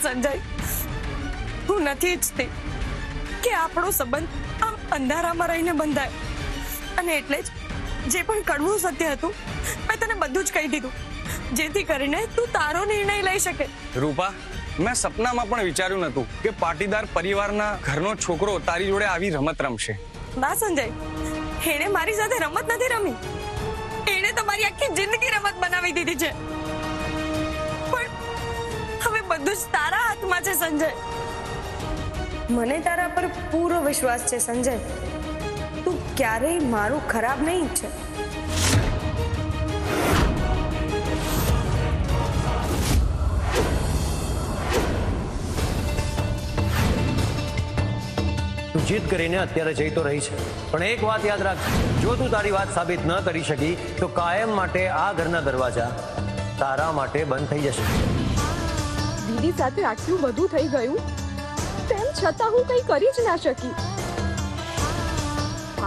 સંજય, હું નથી ઈચ્છતી કે આપણો સંબંધ આમ અંધારામાં રહીને બંધાય. અને એટલે જ જે પણ કડવું સત્ય હતું મેં તને બધું જ કહી દીધું, જેથી કરીને તું તારો નિર્ણય લઈ શકે. રૂપા, મેં સપનામાં પણ વિચાર્યું નતું કે પાટીદાર પરિવારના ઘરનો છોકરો તારી જોડે આવી રમત રમશે. ના સંજય, એણે મારી સાથે રમત નથી રમી, એણે તો મારી આખી જિંદગી રમત બનાવી દીધી છે. પણ હવે બધું જ તારા હાથમાં છે સંજય. મને તારા પર પૂરો વિશ્વાસ છે સંજય. તું ક્યારેય મારું ખરાબ નહીં ઈચ્છે. તું જીત કરીને અત્યારે જઈ તો રહી છે, પણ એક વાત યાદ રાખ, જો તું તારી વાત સાબિત ન કરી શકી તો કાયમ માટે આ ઘરના દરવાજા તારા માટે બંધ થઈ જશે. દીદી સાથે આટલું બધું થઈ ગયું તેમ છતાં હું કંઈ કરી જ ના શકી.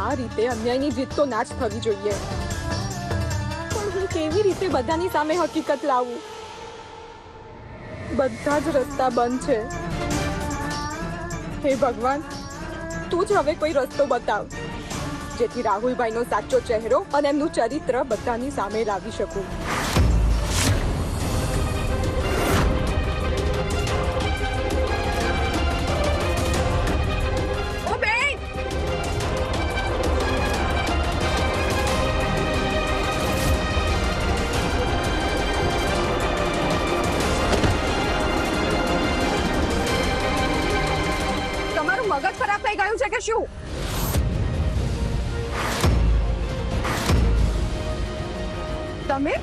આ રીતે અન્યાયની જીત તો ના જ થવી જોઈએ. પણ હું કેવી રીતે બધાની સામે હકીકત લાવું? બધા જ રસ્તા બંધ છે. હે ભગવાન, તું જ હવે કોઈ રસ્તો બતાવ, જેથી રાહુલભાઈનો સાચો ચહેરો અને એમનું ચરિત્ર બધાની સામે લાવી શકું. મગજ ખરાબ થઈ ગયું છે કે શું? તમે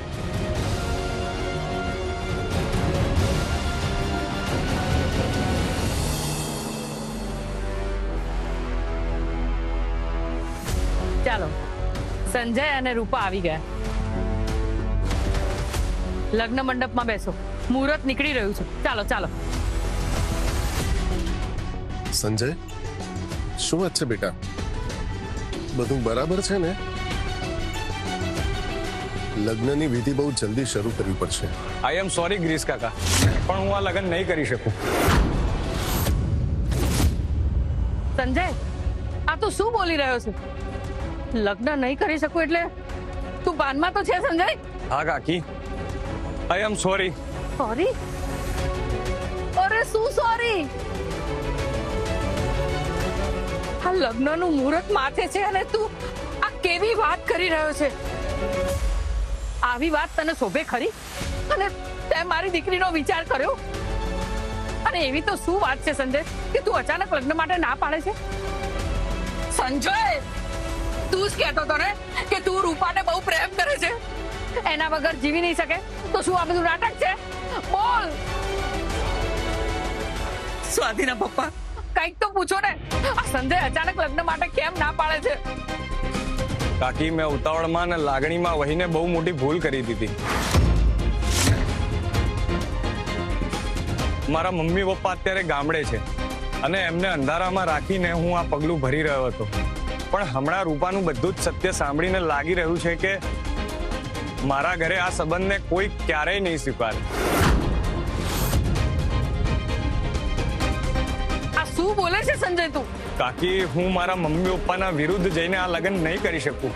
ચાલો, સંજય અને રૂપા આવી ગયા. લગ્ન મંડપમાં બેસો, મુહૂર્ત નીકળી રહ્યું છે. ચાલો ચાલો. સંજય, શું વાત છે બેટા? બધું બરાબર છે ને? લગ્નની વિધિ બહુ જલ્દી શરૂ કરવી પડશે. આઈ એમ સોરી ગ્રીસ કાકા, પણ હું આ લગ્ન નહીં કરી શકું. સંજય, આ તો શું બોલી રહ્યો છે? લગ્ન નહીં કરી શકું એટલે તું બાનમાં તો છે સંજય? હા કાકી, આઈ એમ સોરી. સોરી? અરે શું સોરી? આ લગ્નનું મુહૂર્ત માથે છે અને તું આ કેવી વાત કરી રહ્યો છે? આવી વાત તને શોભે ખરી? અને તે મારી દીકરીનો વિચાર કર્યો? અને એવી તો શું વાત છે સંજય કે તું અચાનક લગ્ન માટે ના પાડે છે? સંજય, તું જ કહેતો હતો ને કે તું રૂપાને બહુ પ્રેમ કરે છે, એના વગર જીવી નહીં શકે, તો શું આ બધું નાટક છે? બોલ. સ્વાધીના પપ્પા, કઈક તો પૂછો ને, આ સંજય અચાનક લગ્ન માટે કેમ ના પાડે છે? કાકી, મેં ઉતાવળમાં અને લાગણીમાં વહીને બહુ મોટી ભૂલ કરી દીધી. મારા મમ્મી પપ્પા અત્યારે ગામડે છે અને એમને અંધારામાં રાખીને હું આ પગલું ભરી રહ્યો હતો. પણ હમણાં રૂપાનું બધું જ સત્ય સાંભળીને લાગી રહ્યું છે કે મારા ઘરે આ સંબંધને કોઈ ક્યારેય નહીં સ્વીકારે. શું બોલે છે સંજય તું? કાકી, હું મારા મમ્મી પપ્પાના વિરુદ્ધ જઈને આ લગ્ન નહીં કરી શકું,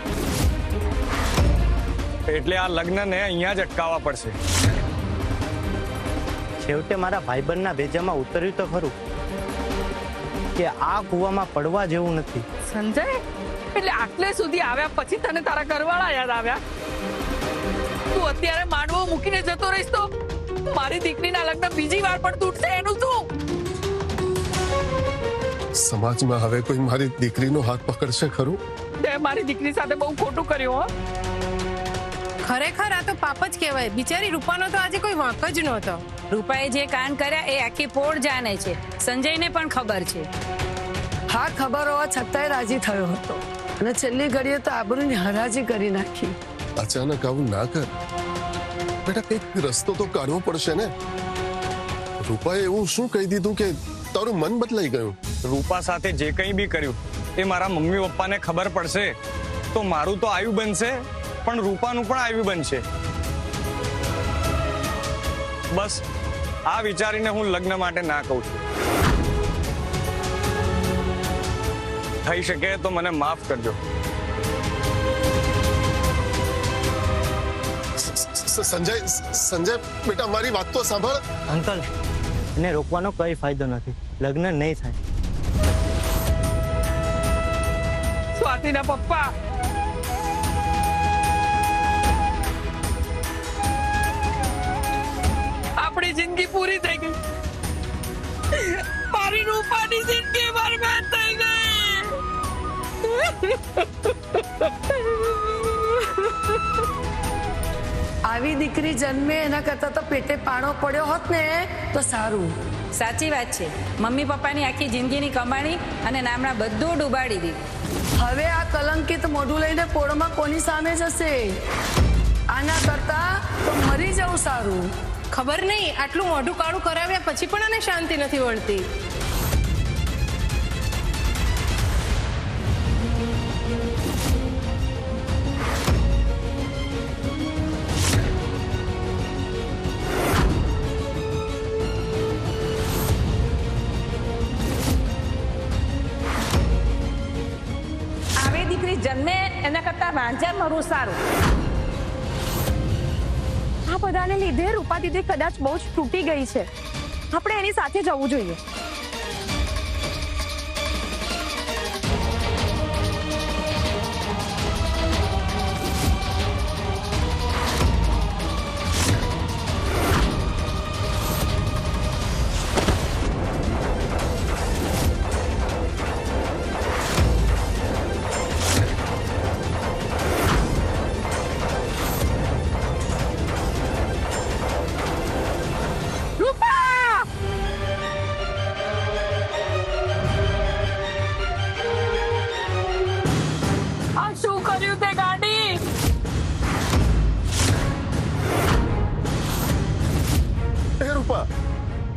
એટલે આ લગ્નને અહીંયા જ અટકાવવા પડશે. છેવટે મારા ભાઈબંધના ભેજામાં ઉતર્યું તો ખરું કે આ કૂવામાં પડવા જેવું નથી. સંજય, એટલે આટલે સુધી આવ્યા પછી તને તારા ઘરવાળા યાદ આવ્યા? તું અત્યારે માંડવો મૂકીને જતો રહીશ તો મારી દીકરીના લગ્ન બીજી વાર પણ તૂટશે, એનું શું? સમાજમાં હવે કોઈ મારી દીકરીનો હાથ પકડશે ખરું? તે મારી દીકરી સાથે બહુ ખોટું કર્યું. હો, ખરેખર આ તો પાપ જ કહેવાય. બિચારી રૂપાનો તો આજે કોઈ વાંક જ નહોતો. રૂપાએ જે કાન કર્યા એ આખી પોળ જાણે છે. સંજયને પણ ખબર છે. હા, ખબર હોવા છતાંય રાજી થયો હતો અને છેલ્લી ઘડીએ તો આબરૂની હરાજી કરી નાખી. અચાનક આવું ના કર બેટા, કંઈક રસ્તો તો કાઢવો પડશે ને. રૂપાએ એવું શું કહી દીધું કે તારું મન બદલાઈ ગયું? રૂપા સાથે જે કંઈ બી કર્યું એ મારા મમ્મી પપ્પાને ખબર પડશે તો મારું તો આયુ બનશે, પણ રૂપાનું પણ આયુ બનશે. બસ આ વિચારીને હું લગ્ન માટે ના કહું છું. થઈ શકે તો મને માફ કરજો. સંજય બેટા મારી વાત તો સાંભળ. અંકલ એને રોકવાનો કઈ ફાયદો નથી. લગ્ન નહીં થાય. સ્વાતિના પપ્પા, આપણી જિંદગી પૂરી થઈ ગઈ. મારી રૂપાની જિંદગી બરબાદ થઈ ગઈ. આવી દીકરી જન્મે એના કરતા તો પેટે પાણો પડ્યો હોત ને તો સારું. સાચી વાત છે. મમ્મી પપ્પાની આખી જિંદગીની કમાણી અને નામના બધું ડૂબાડી દીધું. હવે આ કલંકિત મોઢું લઈને પોળમાં કોની સામે જશે? આના કરતા તો મરી જવું સારું. ખબર નહીં આટલું મોઢું કાળું કરાવ્યા પછી પણ આને શાંતિ નથી વળતી. આવી દીકરી જન્મે એના કરતા વાંઝા મરવું સારું. આ બધાને લીધે રૂપા દીદી કદાચ બહુ જ તૂટી ગઈ છે. આપણે એની સાથે જવું જોઈએ.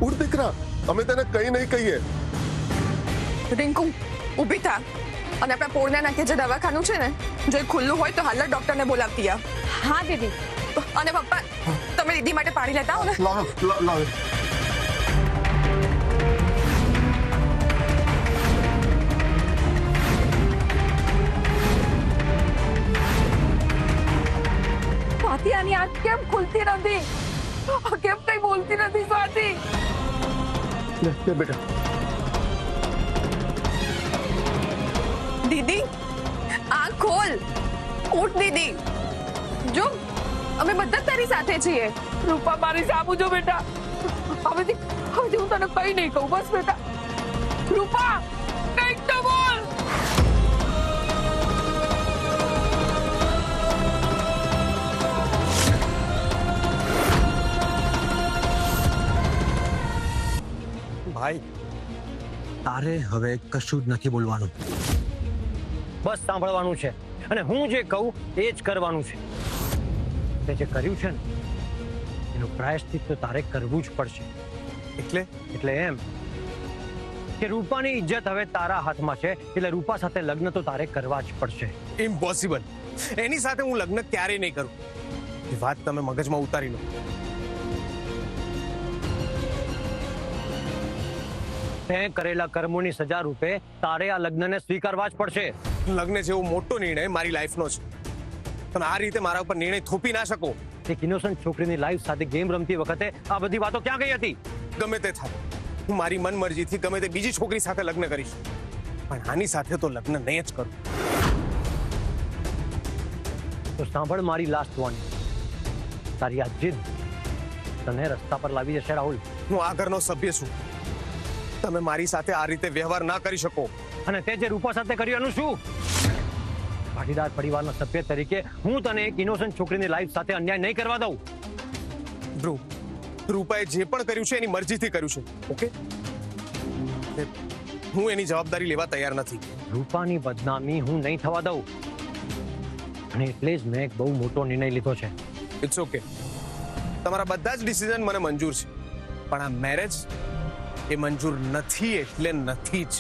ઉઠ દીકરા, અમે તને કઈ નહીં કહીએ. રિંકુ ઊભી થા અને આપણા પોળના નાખે જે દવાખાનું છે ને, જો એ ખુલ્લું હોય તો હાલ જ ડોક્ટરને બોલાવતી આ. હા દીદી. અને પપ્પા તમે દીદી માટે પાણી લેતા આવો ને. લાવે. સ્વાતિ, આની આંખ કેમ ખુલતી નથી? કેમ કઈ બોલતી નથી સ્વાતિ? લે બેટા. દીદી આંખ ખોલ. ઉઠ દીદી. જો અમે બધા તારી સાથે છીએ. રૂપા, મારી સામુ જો બેટા. હવેથી હું તને કઈ નહીં કહું. બસ બેટા. રૂપા, કંઈક તો બોલ. ભાઈ, તારે હવે કશું જ નથી બોલવાનું. બસ સાંભળવાનું છે અને હું જે કહું એ જ કરવાનું છે. તે જે કર્યું છે ને એનું પ્રાયશ્ચિત તો તારે કરવું જ પડશે. એટલે એમ કે રૂપાની ઇજ્જત હવે તારા હાથમાં છે, એટલે રૂપા સાથે લગ્ન તો તારે કરવા જ પડશે. ઇમ્પોસિબલ. એની સાથે હું લગ્ન ક્યારેય નહીં કરું. એ વાત તમે મગજમાં ઉતારી લો. તે કરેલા કર્મોની સજા રૂપે તારે આ લગ્નને સ્વીકારવા જ પડશે. લગ્ન જેવો મોટો નિર્ણય મારી લાઈફનો છે. તમે આ રીતે મારા ઉપર નિર્ણય થોપી ના શકો. એક ઇનોસન્ટ છોકરીની લાઈફ સાથે ગેમ રમતી વખતે આ બધી વાતો ક્યાં ગઈ હતી? ગમે તે થાય, હું મારી મન મરજીથી ગમે તે બીજી છોકરી સાથે લગ્ન કરીશ, પણ આની સાથે તો લગ્ન નહીં જ કરું. તો સાંભળ મારી લાસ્ટ વોર્નિંગ. તારી આ જીદ તને રસ્તા પર લાવી જશે રાહુલ. હું આ ઘરનો સભ્ય છું. તમે મારી સાથે આ રીતે વ્યવહાર ના કરી શકો. અને તે જે રૂપા સાથે કર્યું એનું શું? પાટીદાર પરિવારના સભ્ય તરીકે હું તને એક ઇનોસન્ટ છોકરીની લાઈફ સાથે અન્યાય નહીં કરવા દઉં. ધ્રુવ, રૂપાએ જે પણ કર્યું છે એની મરજીથી કર્યું છે, ઓકે? હું એની જવાબદારી લેવા તૈયાર નથી. રૂપાની બદનામી હું નહીં થવા દઉં, અને એટલે જ મેં એક બહુ મોટો નિર્ણય લીધો છે. It's okay. તમારા બધા જ ડિસિઝન મને મંજૂર છે, પણ આ મેરેજ એ મંજૂર નથી એટલે નથી જ.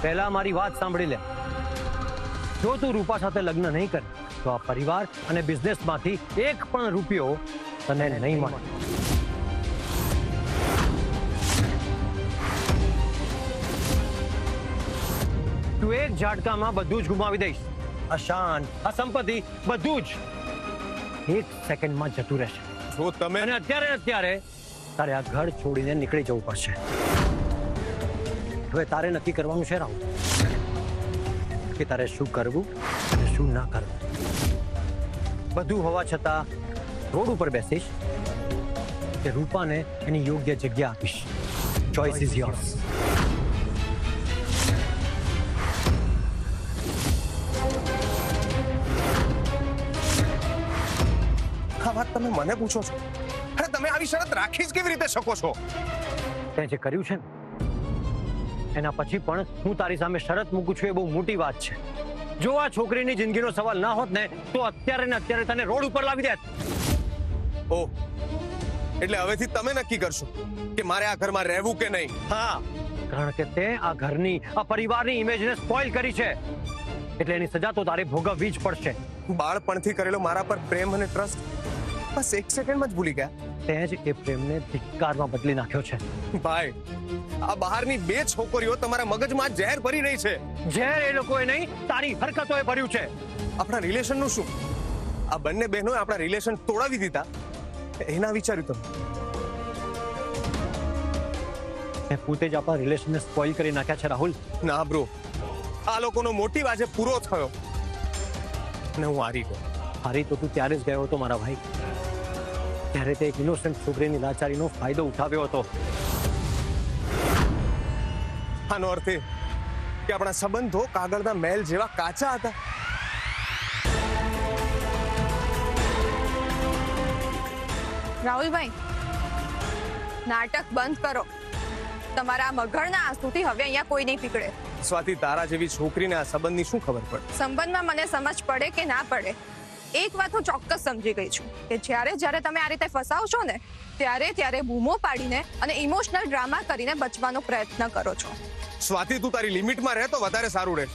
પહેલા મારી વાત સાંભળી લે. જો તું રૂપા સાથે લગ્ન નહીં કરે તો આ પરિવાર અને બિઝનેસમાંથી એક પણ રૂપિયો તને નહીં મળે. તું એક ઝાટકામાં બધું જ ગુમાવી દઈશ. આ શાન, આ સંપત્તિ, બધું જ એક સેકન્ડમાં જતું રહેશે. જો તમે અને અત્યારે તારે આ ઘર છોડીને નીકળી જવું પડશે. હવે તારે નક્કી કરવાનું છે રાહુલ કે તારે શું કરવું અને શું ના કરવું. બધું હોવા છતાં રોડ ઉપર બેસીશ કે રૂપાને એની યોગ્ય જગ્યા આપીશ. Choice is yours. આ વાત તમે મને પૂછો છો? અરે તમે આવી શરત રાખી જ કેવી રીતે શકો છો? તે જે કર્યું છે ને એના પછી પણ હું તારી સામે શરત મૂકું છું એ બહુ મોટી વાત છે. જો આ છોકરીની જિંદગીનો સવાલ ના હોત ને તો અત્યારે ને અત્યારે તને રોડ ઉપર લાવી દેત. ઓ એટલે હવેથી તમે નક્કી કરશો કે મારે આ ઘરમાં રહેવું કે નહીં? હા, કારણ કે તે આ ઘરની, આ પરિવારની ઇમેજને સ્પોઇલ કરી છે એટલે એની સજા તો તારે ભોગવવી જ પડશે. બાળપણથી કરેલો મારા પર પ્રેમ અને ટ્રસ્ટ બસ એક સેકન્ડમાં જ ભૂલી ગયા. તે જ એ પ્રેમને ધિક્કારમાં બદલી નાખ્યો છે. ભાઈ, આ બહારની બે છોકરીઓ તમારા મગજમાં ઝેર ભરી રહી છે. ઝેર એ લોકોએ નહીં, તારી હરકતોએ ભર્યું છે. આપણા રિલેશનનું શું? આ બંને બહેનોએ આપણા રિલેશન તોડાવી દીધા. એના વિચાર્યું તમે? મેં પોતે જ આપણા રિલેશનને સ્પોઇલ કરી નાખ્યા છે રાહુલ. ના બ્રો, આ લોકોનો મોટિવ આજે પૂરો થયો અને હું હારી ગયો. હારી તો તું ત્યારે જ ગયો હતો મારા ભાઈ, ત્યારે તે એક ઇનોસન્ટ છોકરીની લાચારીનો ફાયદો ઉઠાવ્યો હતો. આનો અર્થ એ કે આપણા સંબંધો કાગળના મહેલ જેવા કાચા હતા. રાહુલભાઈ, નાટક બંધ કરો. તમારા મગરના આંસુથી હવે અહીંયા કોઈ નહીં પીકળે. સ્વાતિ, તારા જેવી છોકરીને આ સંબંધની શું ખબર પડે? સંબંધમાં મને સમજ પડે કે ના પડે, એક વાત હું ચોક્કસ સમજી ગઈ છું કે જ્યારે તમે આ રીતે ફસાવશો ને ત્યારે બૂમો પાડીને અને ઇમોશનલ ડ્રામા કરીને બચવાનો પ્રયત્ન કરો છો. સ્વાતિ, તું તારી લિમિટમાં રહે તો વધારે સારું રહે.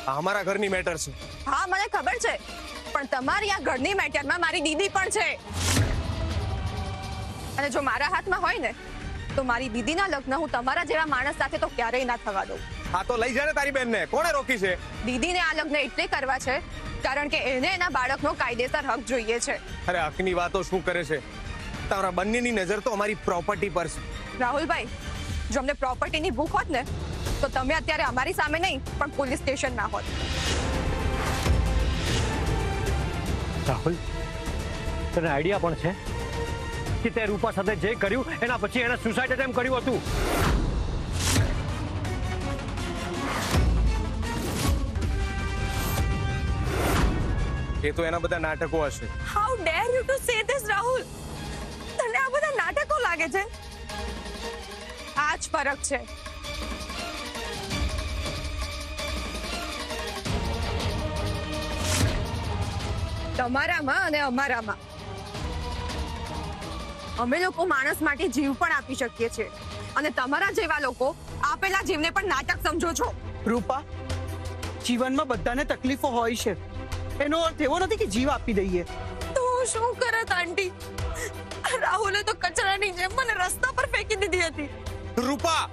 આ અમારા ઘરની મેટર છે. હા, મને ખબર છે, પણ તમારી આ ઘરની મેટરમાં મારી દીદી પણ છે. અને જો મારા હાથમાં હોય ને તો મારી દીદીના લગ્ન હું તમારા જેવા માણસ સાથે તો ક્યારેય ના થવા દઉં. હા તો લઈ જા ને તારી બેનને. કોણે રોકી છે? દીદીને આ લગ્ન એટલે કરવા છે કારણ કે એને એના બાળકનો કાયદેસર હક જોઈએ છે. અરે હકની વાતો શું કરે છે? તારા બંનેની નજર તો અમારી પ્રોપર્ટી પર છે. રાહુલભાઈ, જો અમને પ્રોપર્ટીની ભૂખ હોત ને તો તમે અત્યારે અમારી સામે નહીં પણ પોલીસ સ્ટેશનમાં હોત. રાહુલ, તને આઈડિયા પણ છે કે તે રૂપા સાથે જે કર્યું એના પછી એને સુસાઇડ એટેમ્પ કર્યું હતું. એ તો એના બધા નાટકો હશે. How der you to say this Rahul? તને આ બધા નાટકો લાગે છે? આ જ ફરક છે. તમારામાં અને અમારામાં. અમે લોકો માણસ માટે જીવ પણ આપી શકીએ છીએ અને તમારા જેવા લોકો આપેલા જીવને પણ નાટક સમજો છો. રૂપા, જીવનમાં બધાને તકલીફો હોય છે, એનો અર્થ એવો નથી કે જીવ આપી દઈએ. તો શું કરત આંટી? રાહુલે તો કચરાની જેમ મને રસ્તા પર ફેંકી દીધી હતી. રૂપા,